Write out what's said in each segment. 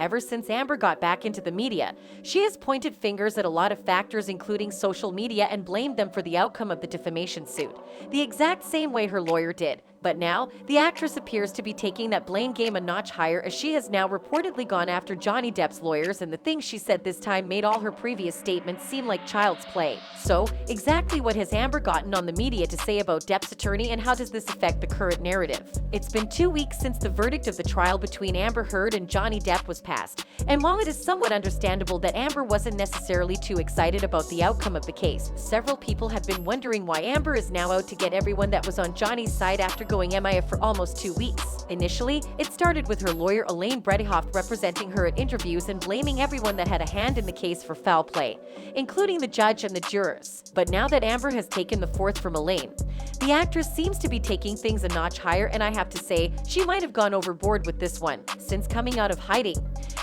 Ever since Amber got back into the media, she has pointed fingers at a lot of factors including social media and blamed them for the outcome of the defamation suit, the exact same way her lawyer did. But now, the actress appears to be taking that blame game a notch higher as she has now reportedly gone after Johnny Depp's lawyers, and the things she said this time made all her previous statements seem like child's play. So, exactly what has Amber gotten on the media to say about Depp's attorney, and how does this affect the current narrative? It's been 2 weeks since the verdict of the trial between Amber Heard and Johnny Depp was passed, and while it is somewhat understandable that Amber wasn't necessarily too excited about the outcome of the case, several people have been wondering why Amber is now out to get everyone that was on Johnny's side after going MIA for almost 2 weeks. Initially, it started with her lawyer Elaine Bredehoft representing her at interviews and blaming everyone that had a hand in the case for foul play, including the judge and the jurors. But now that Amber has taken the fourth from Elaine, the actress seems to be taking things a notch higher, and I have to say, she might have gone overboard with this one. Since coming out of hiding,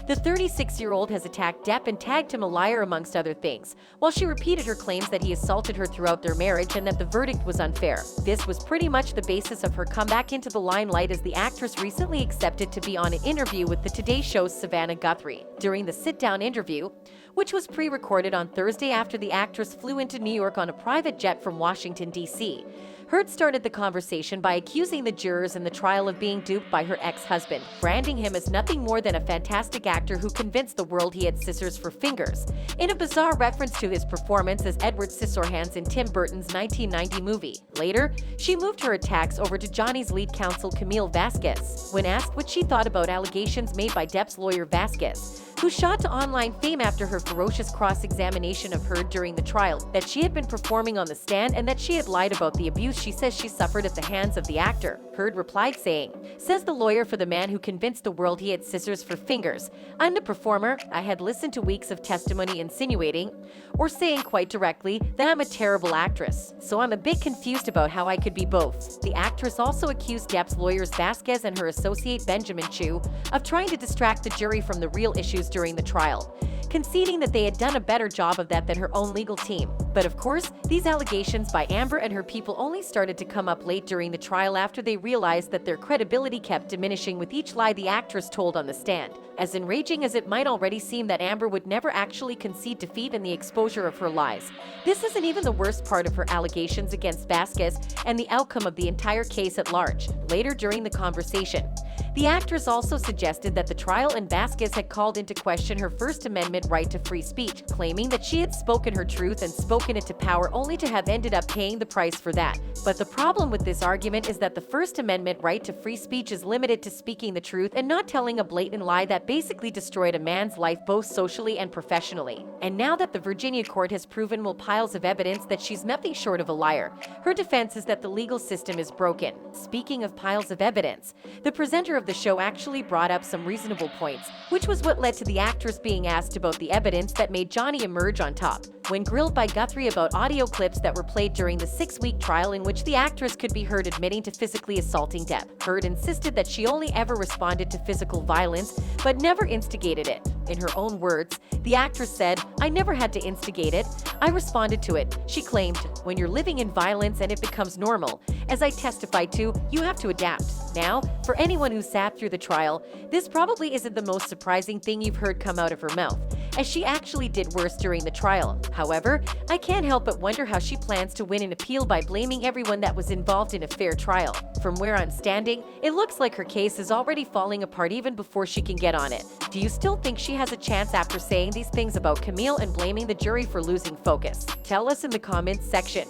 the 36-year-old has attacked Depp and tagged him a liar amongst other things, while she repeated her claims that he assaulted her throughout their marriage and that the verdict was unfair. This was pretty much the basis of her comeback into the limelight, as the actress recently accepted to be on an interview with the Today Show's Savannah Guthrie. During the sit-down interview, which was pre-recorded on Thursday after the actress flew into New York on a private jet from Washington, D.C., Heard started the conversation by accusing the jurors in the trial of being duped by her ex-husband, branding him as nothing more than a fantastic actor who convinced the world he had scissors for fingers, in a bizarre reference to his performance as Edward Scissorhands in Tim Burton's 1990 movie. Later, she moved her attacks over to Johnny's lead counsel Camille Vasquez. When asked what she thought about allegations made by Depp's lawyer Vasquez, who shot to online fame after her ferocious cross-examination of Heard during the trial, that she had been performing on the stand and that she had lied about the abuse she says she suffered at the hands of the actor, Heard replied saying, "Says the lawyer for the man who convinced the world he had scissors for fingers. I'm the performer. I had listened to weeks of testimony insinuating, or saying quite directly, that I'm a terrible actress. So I'm a bit confused about how I could be both." The actress also accused Depp's lawyers Vasquez and her associate Benjamin Chu of trying to distract the jury from the real issues during the trial, conceding that they had done a better job of that than her own legal team. But of course, these allegations by Amber and her people only started to come up late during the trial after they realized that their credibility kept diminishing with each lie the actress told on the stand. As enraging as it might already seem that Amber would never actually concede defeat in the exposure of her lies, this isn't even the worst part of her allegations against Vasquez and the outcome of the entire case at large. Later during the conversation, the actress also suggested that the trial and Vasquez had called into question her First Amendment right to free speech, claiming that she had spoken her truth and spoken it to power only to have ended up paying the price for that. But the problem with this argument is that the First Amendment right to free speech is limited to speaking the truth and not telling a blatant lie that basically destroyed a man's life both socially and professionally. And now that the Virginia court has proven with piles of evidence that she's nothing short of a liar, her defense is that the legal system is broken. Speaking of piles of evidence, the presenter of the show actually brought up some reasonable points, which was what led to the actress being asked about the evidence that made Johnny emerge on top. When grilled by Guthrie about audio clips that were played during the 6-week trial in which the actress could be heard admitting to physically assaulting Depp, Heard insisted that she only ever responded to physical violence, but never instigated it. In her own words, the actress said, "I never had to instigate it. I responded to it." She claimed, "When you're living in violence and it becomes normal, as I testified to, you have to adapt." Now, for anyone who sat through the trial, this probably isn't the most surprising thing you've heard come out of her mouth, as she actually did worse during the trial. However, I can't help but wonder how she plans to win an appeal by blaming everyone that was involved in a fair trial. From where I'm standing, it looks like her case is already falling apart even before she can get on it. Do you still think she has a chance after saying these things about Camille and blaming the jury for losing focus? Tell us in the comments section.